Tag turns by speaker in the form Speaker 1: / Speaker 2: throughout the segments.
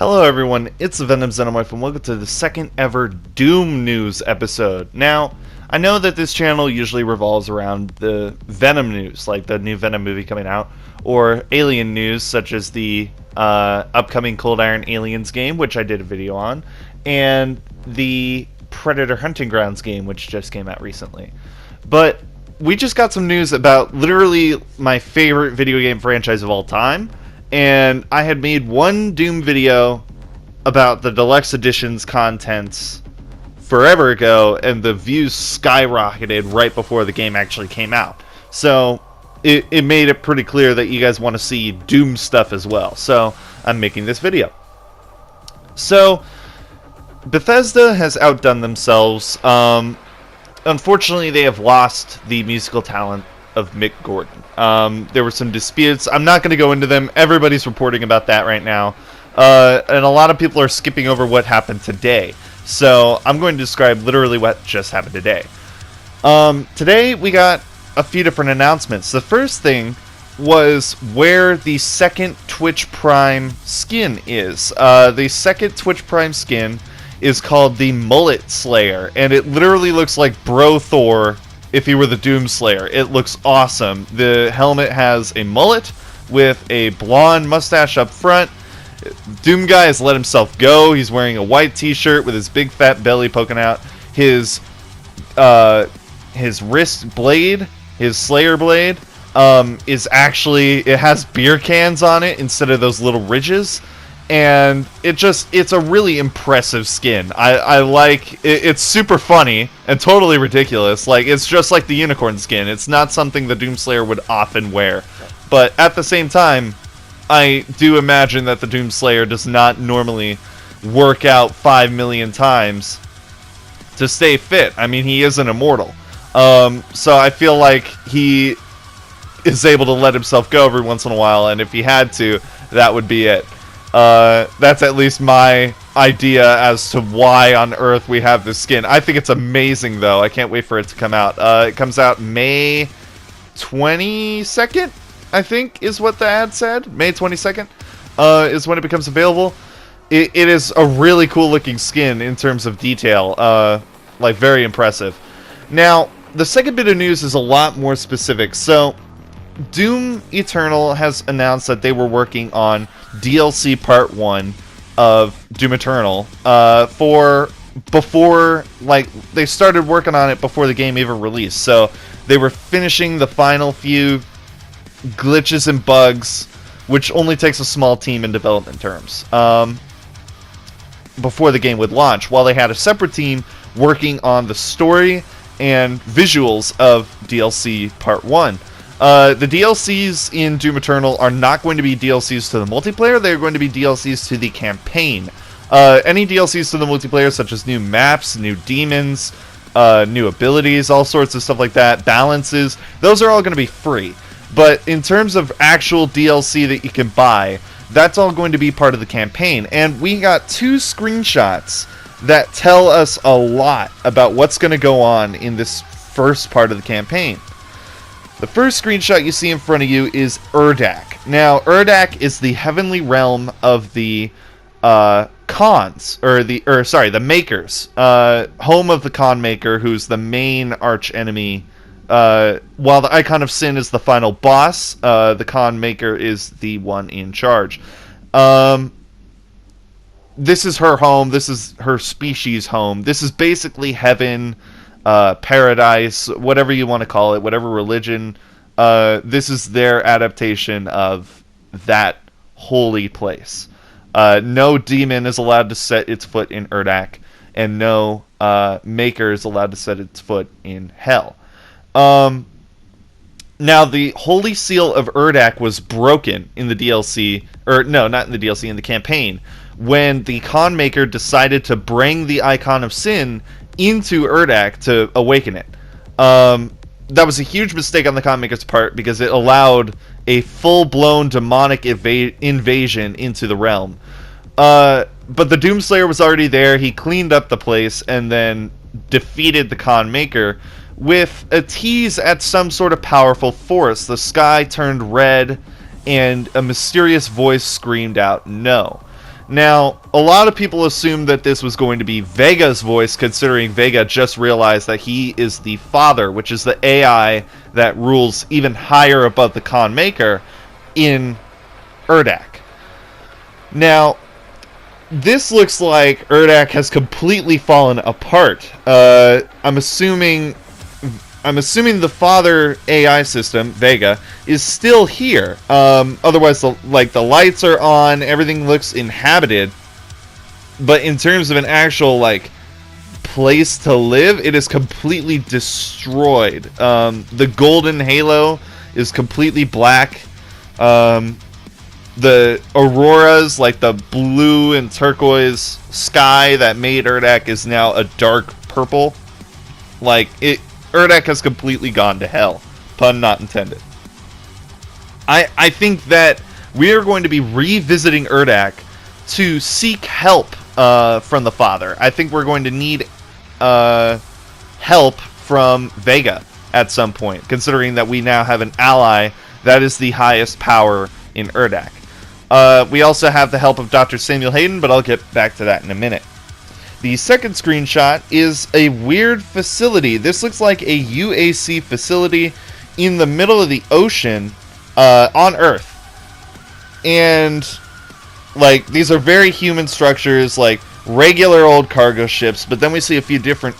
Speaker 1: Hello everyone, it's the Venom Xenomorph and welcome to the second ever Doom News episode. Now, I know that this channel usually revolves around the Venom news, like the new Venom movie coming out, or Alien news, such as the upcoming Cold Iron Aliens game, which I did a video on, and the Predator Hunting Grounds game, which just came out recently. But we just got some news about literally my favorite video game franchise of all time. And I had made one Doom video about the Deluxe Edition's contents forever ago, and the views skyrocketed right before the game actually came out. So it made it pretty clear that you guys want to see Doom stuff as well. So I'm making this video. So Bethesda has outdone themselves. Unfortunately, they have lost the musical talent of Mick Gordon. There were some disputes. I'm not going to go into them. Everybody's reporting about that right now. And a lot of people are skipping over what happened today. So I'm going to describe literally what just happened today. Today we got a few different announcements. The first thing was where the second Twitch Prime skin is. The second Twitch Prime skin is called the Mullet Slayer. And it literally looks like Bro Thor if he were the Doomslayer. It looks awesome. The helmet has a mullet with a blonde mustache up front. Doom Guy has let himself go. He's wearing a white t-shirt with his big fat belly poking out. His wrist blade, his Slayer blade, is actually, it has beer cans on it instead of those little ridges. And it's a really impressive skin. I like it. It's super funny and totally ridiculous. Like, it's just like the unicorn skin. It's not something the Doomslayer would often wear. But at the same time, I do imagine that the Doomslayer does not normally work out 5 million times to stay fit. I mean, he is an immortal. So I feel like he is able to let himself go every once in a while. And if he had to, that would be it. That's at least my idea as to why on earth we have this skin. I think it's amazing, though. I can't wait for it to come out. It comes out May 22nd, I think, is what the ad said. May 22nd is when it becomes available. It is a really cool-looking skin in terms of detail. Like, very impressive. Now, the second bit of news is a lot more specific. So, Doom Eternal has announced that they were working on DLC Part 1 of Doom Eternal before, like, they started working on it before the game even released. So they were finishing the final few glitches and bugs, which only takes a small team in development terms, before the game would launch, while they had a separate team working on the story and visuals of DLC Part 1. The DLCs in Doom Eternal are not going to be DLCs to the multiplayer, they're going to be DLCs to the campaign. Any DLCs to the multiplayer, such as new maps, new demons, new abilities, all sorts of stuff like that, balances, those are all going to be free. But in terms of actual DLC that you can buy, that's all going to be part of the campaign. And we got 2 screenshots that tell us a lot about what's going to go on in this first part of the campaign. The first screenshot you see in front of you is Urdak. Now, Urdak is the heavenly realm of the Khans, the Makers. Home of the Khan Maker, who's the main arch enemy. While the Icon of Sin is the final boss, the Khan Maker is the one in charge. This is her home. This is her species' home. This is basically heaven. Paradise, whatever you want to call it, whatever religion, this is their adaptation of that holy place. No demon is allowed to set its foot in Urdak, and no maker is allowed to set its foot in hell. Now, the Holy Seal of Urdak was broken in the DLC, or no, not in the DLC, in the campaign, when the Khan Maker decided to bring the Icon of Sin into Urdak to awaken it. That was a huge mistake on the Khan Maker's part because it allowed a full-blown demonic invasion into the realm. But the Doomslayer was already there. He cleaned up the place and then defeated the Khan Maker with a tease at some sort of powerful force. The sky turned red and a mysterious voice screamed out, "No." Now, a lot of people assumed that this was going to be Vega's voice, considering Vega just realized that he is the father, which is the AI that rules even higher above the Khan Maker in Urdak. Now, this looks like Urdak has completely fallen apart. I'm assuming the father AI system, Vega, is still here. Otherwise, the lights are on, everything looks inhabited. But in terms of an actual, place to live, it is completely destroyed. The golden halo is completely black. The auroras, the blue and turquoise sky that made Urdak, is now a dark purple. Urdak has completely gone to hell. Pun not intended. I think that we are going to be revisiting Urdak to seek help from the father. I think we're going to need help from Vega at some point, considering that we now have an ally that is the highest power in Urdak. We also have the help of Dr. Samuel Hayden, but I'll get back to that in a minute. The second screenshot is a weird facility. This looks like a UAC facility in the middle of the ocean on Earth. And, these are very human structures, regular old cargo ships, but then we see a few different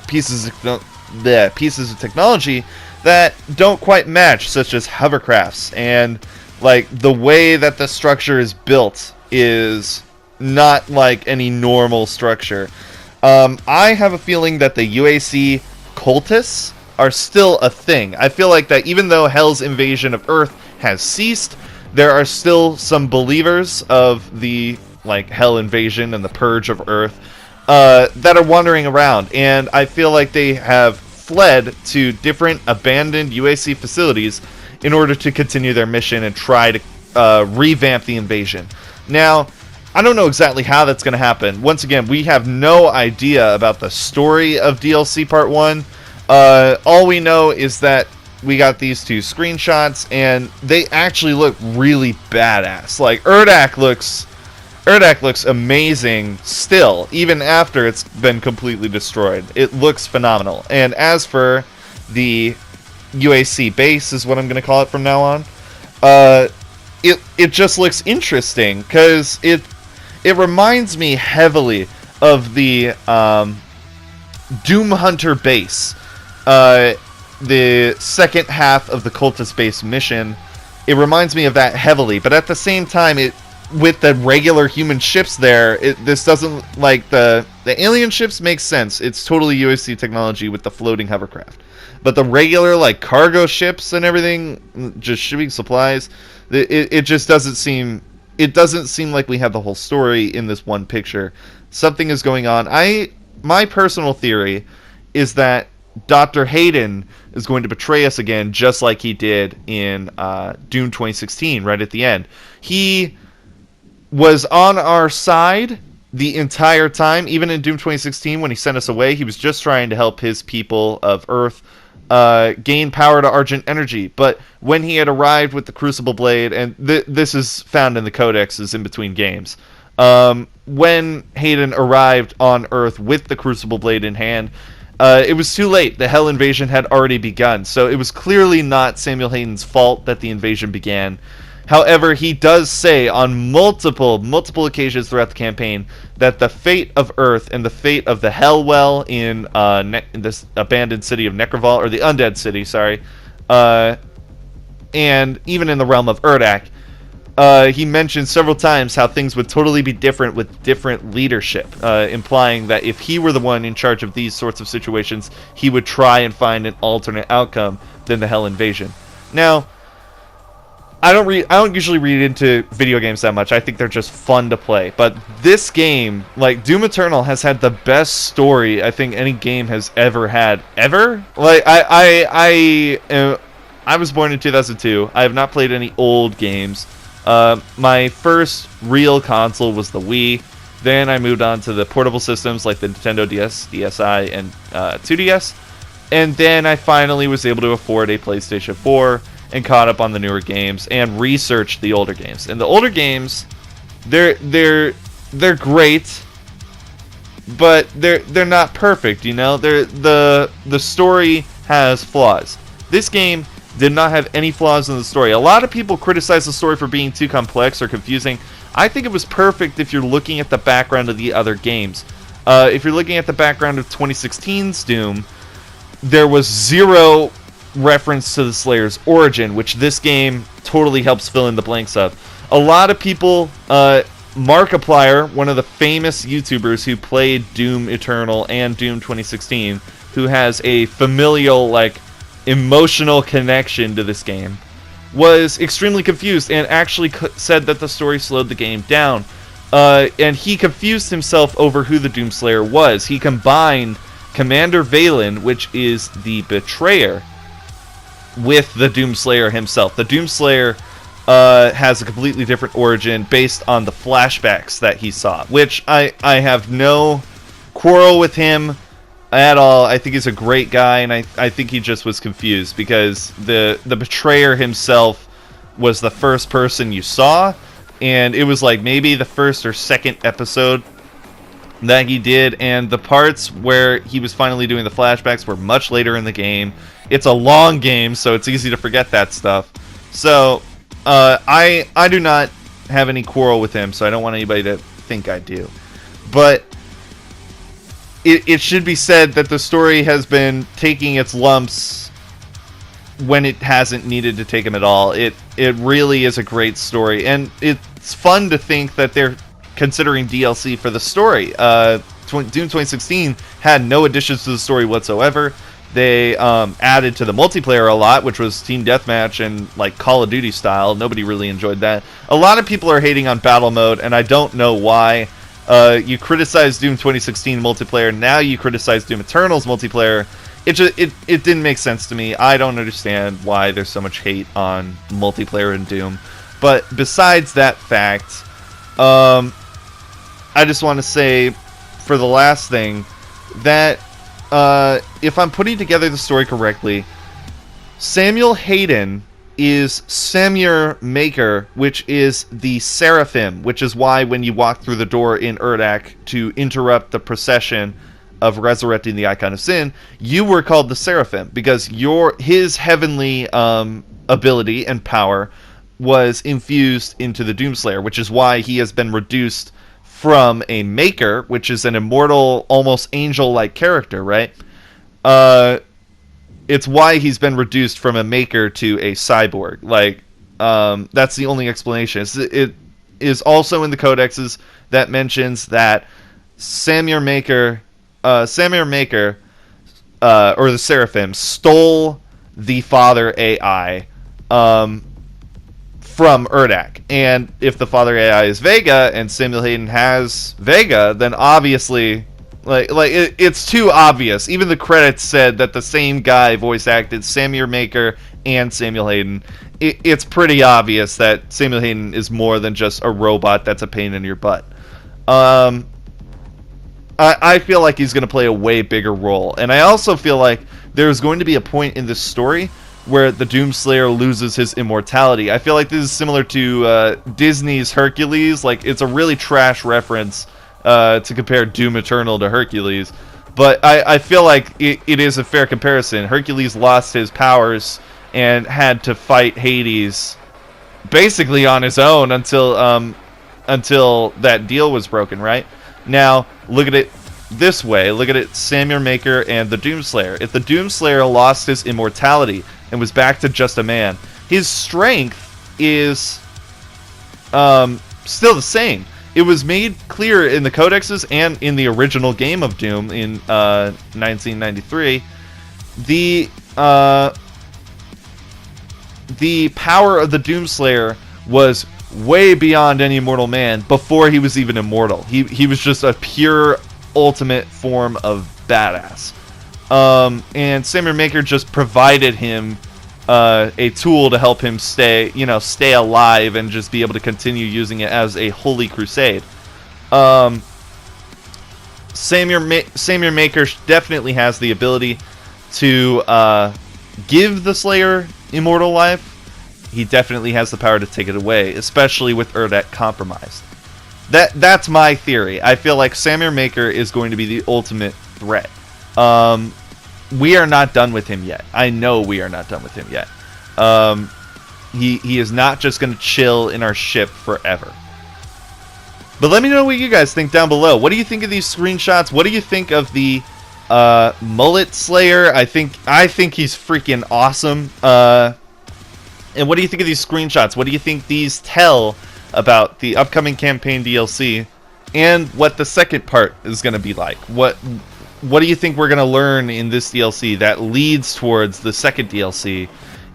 Speaker 1: pieces of technology that don't quite match, such as hovercrafts. And, the way that the structure is built is not like any normal structure. I have a feeling that the UAC cultists are still a thing. I feel like that even though Hell's invasion of Earth has ceased, there are still some believers of the Hell invasion and the purge of Earth that are wandering around, and I feel like they have fled to different abandoned UAC facilities in order to continue their mission and try to revamp the invasion. Now, I don't know exactly how that's going to happen. Once again, we have no idea about the story of DLC Part 1. All we know is that we got these two screenshots, and they actually look really badass. Urdak looks amazing still, even after it's been completely destroyed. It looks phenomenal. And as for the UAC base, is what I'm going to call it from now on, it just looks interesting, because it reminds me heavily of the Doom Hunter base, the second half of the Cultist base mission. It reminds me of that heavily, but at the same time, with the regular human ships there, this doesn't, the alien ships make sense. It's totally UAC technology with the floating hovercraft. But the regular, cargo ships and everything, just shipping supplies, it just doesn't seem... It doesn't seem like we have the whole story in this one picture. Something is going on. My personal theory is that Dr. Hayden is going to betray us again, just like he did in Doom 2016, right at the end. He was on our side the entire time, even in Doom 2016 when he sent us away. He was just trying to help his people of Earth gain power to Argent Energy. But when he had arrived with the Crucible Blade, and this is found in the codexes in between games, when Hayden arrived on Earth with the Crucible Blade in hand, it was too late. The Hell invasion had already begun, so it was clearly not Samuel Hayden's fault that the invasion began. However, he does say on multiple occasions throughout the campaign that the fate of Earth and the fate of the Hellwell in this abandoned city of Necroval, or the Undead City, sorry, and even in the realm of Urdak, he mentioned several times how things would totally be different with different leadership, implying that if he were the one in charge of these sorts of situations, he would try and find an alternate outcome than the Hell invasion. Now, I don't usually read into video games that much. I think they're just fun to play. But this game, Doom Eternal, has had the best story I think any game has ever had. Ever? I was born in 2002. I have not played any old games. My first real console was the Wii. Then I moved on to the portable systems like the Nintendo DS, DSi, and 2DS. And then I finally was able to afford a PlayStation 4 and caught up on the newer games and researched the older games. And the older games They're great, but they're not perfect. You know, the story has flaws. This game did not have any flaws in the story. A lot of people criticize the story for being too complex or confusing. I think it was perfect if you're looking at the background of the other games. If you're looking at the background of 2016's Doom, there was zero reference to the Slayer's origin, which this game totally helps fill in the blanks of. A lot of people, Markiplier, one of the famous YouTubers who played Doom Eternal and Doom 2016, who has a familial, like, emotional connection to this game, was extremely confused and actually said that the story slowed the game down. And he confused himself over who the Doomslayer was. He combined Commander Valen, which is the Betrayer, with the Doomslayer himself. The Doomslayer has a completely different origin based on the flashbacks that he saw, which I have no quarrel with him at all. I think he's a great guy, and I think he just was confused because the Betrayer himself was the first person you saw, and it was like maybe the first or second episode that he did, and the parts where he was finally doing the flashbacks were much later in the game. It's a long game, so it's easy to forget that stuff. So I do not have any quarrel with him, so I don't want anybody to think I do. But it should be said that the story has been taking its lumps when it hasn't needed to take them at all. It really is a great story, and it's fun to think that they're considering DLC for the story. Doom 2016 had no additions to the story whatsoever. They added to the multiplayer a lot, which was Team Deathmatch and like Call of Duty style. Nobody really enjoyed that. A lot of people are hating on battle mode, and I don't know why. You criticize Doom 2016 multiplayer, now you criticize Doom Eternal's multiplayer. It didn't make sense to me. I don't understand why there's so much hate on multiplayer in Doom. But besides that fact, I just want to say, for the last thing, that if I'm putting together the story correctly, Samuel Hayden is Samur Maker, which is the Seraphim, which is why when you walk through the door in Urdak to interrupt the procession of resurrecting the Icon of Sin, you were called the Seraphim, because his heavenly ability and power was infused into the Doomslayer, which is why he has been reduced from a Maker, which is an immortal, almost angel-like character, right? It's why he's been reduced from a Maker to a cyborg. Like, that's the only explanation. It is also in the codexes that mentions that Samur Maker, or the Seraphim, stole the Father AI from Urdak. And if the Father AI is Vega and Samuel Hayden has Vega, then obviously, it's too obvious. Even the credits said that the same guy voice acted Samur Maker and Samuel Hayden. It's pretty obvious that Samuel Hayden is more than just a robot that's a pain in your butt. I feel like he's going to play a way bigger role. And I also feel like there's going to be a point in this story where the Doomslayer loses his immortality. I feel like this is similar to Disney's Hercules. Like, it's a really trash reference to compare Doom Eternal to Hercules. But I feel like it is a fair comparison. Hercules lost his powers and had to fight Hades basically on his own until that deal was broken, right? Now, look at it this way. Look at it, Samur Maker and the Doomslayer. If the Doomslayer lost his immortality and was back to just a man, his strength is still the same. It was made clear in the codexes and in the original game of Doom in 1993. The power of the Doomslayer was way beyond any mortal man before he was even immortal. He was just a pure ultimate form of badass. And Samur Maker just provided him a tool to help him stay alive and just be able to continue using it as a holy crusade. Samur Maker definitely has the ability to give the Slayer immortal life. He definitely has the power to take it away, especially with Urdak compromised. That's my theory. I feel like Samir Maker is going to be the ultimate threat. We are not done with him yet. I know we are not done with him yet. He is not just going to chill in our ship forever. But let me know what you guys think down below. What do you think of these screenshots? What do you think of the Mullet Slayer? I think he's freaking awesome. And what do you think of these screenshots? What do you think these tell about the upcoming campaign DLC and what the second part is going to be like? What do you think we're going to learn in this DLC that leads towards the second DLC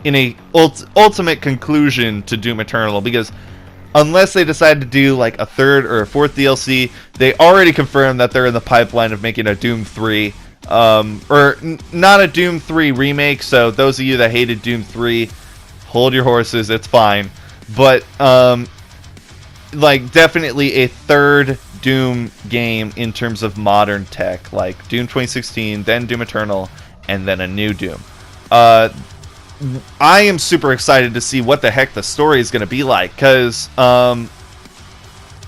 Speaker 1: in a ultimate conclusion to Doom Eternal? Because unless they decide to do like a third or a fourth DLC, they already confirmed that they're in the pipeline of making a Doom 3. Not a Doom 3 remake, so those of you that hated Doom 3, hold your horses, it's fine. But, like, definitely a third Doom game in terms of modern tech. Like, Doom 2016, then Doom Eternal, and then a new Doom. I am super excited to see what the heck the story is going to be like, because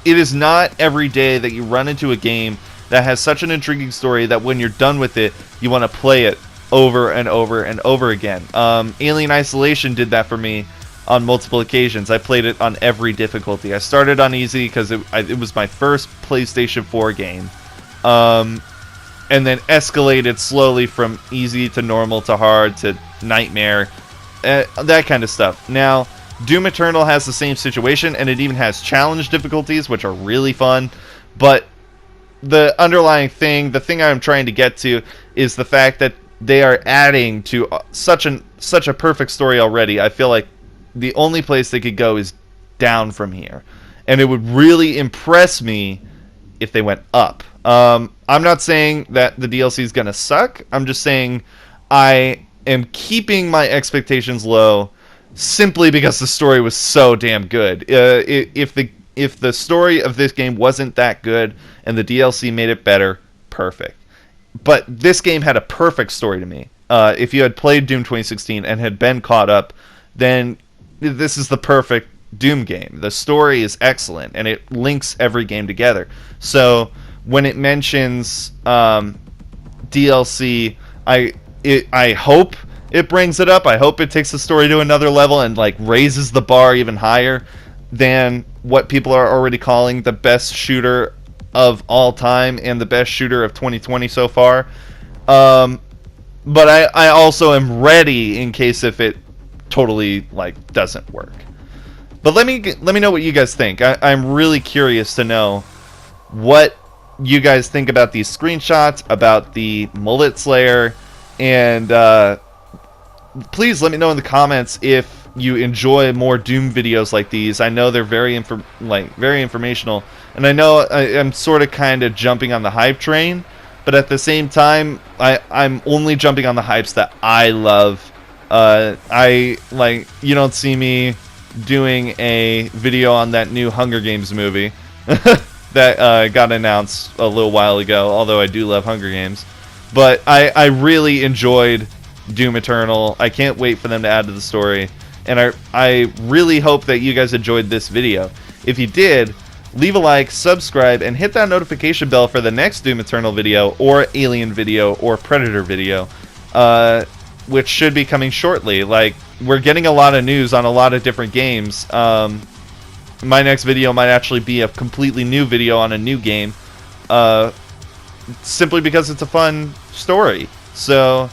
Speaker 1: it is not every day that you run into a game that has such an intriguing story that when you're done with it, you want to play it over and over and over again. Alien Isolation did that for me on multiple occasions. I played it on every difficulty. I started on easy because it was my first PlayStation 4 game, and then escalated slowly from easy to normal to hard to nightmare, that kind of stuff. Now, Doom Eternal has the same situation, and it even has challenge difficulties, which are really fun, but the underlying thing, the thing I'm trying to get to, is the fact that they are adding to such a perfect story already. I feel like the only place they could go is down from here, and it would really impress me if they went up. I'm not saying that the DLC is gonna suck. I'm just saying I am keeping my expectations low simply because the story was so damn good. If the story of this game wasn't that good and the DLC made it better, perfect. But this game had a perfect story to me. If you had played Doom 2016 and had been caught up, then this is the perfect Doom game. The story is excellent, and it links every game together. So when it mentions DLC, I hope it brings it up. I hope it takes the story to another level and like raises the bar even higher than what people are already calling the best shooter of all time and the best shooter of 2020 so far. But I also am ready in case if it totally like doesn't work. But let me know what you guys think. I'm really curious to know what you guys think about these screenshots, about the Mullet Slayer, and please let me know in the comments if you enjoy more Doom videos like these. I know they're very informational, and I know I'm sort of kind of jumping on the hype train, but at the same time, I'm only jumping on the hypes that I love. You don't see me doing a video on that new Hunger Games movie that got announced a little while ago, although I do love Hunger Games. But I really enjoyed Doom Eternal. I can't wait for them to add to the story. And I really hope that you guys enjoyed this video. If you did, leave a like, subscribe, and hit that notification bell for the next Doom Eternal video, or Alien video, or Predator video, which should be coming shortly. Like, we're getting a lot of news on a lot of different games. My next video might actually be a completely new video on a new game, simply because it's a fun story. So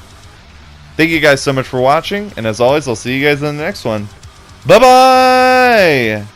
Speaker 1: thank you guys so much for watching, and as always, I'll see you guys in the next one. Bye-bye!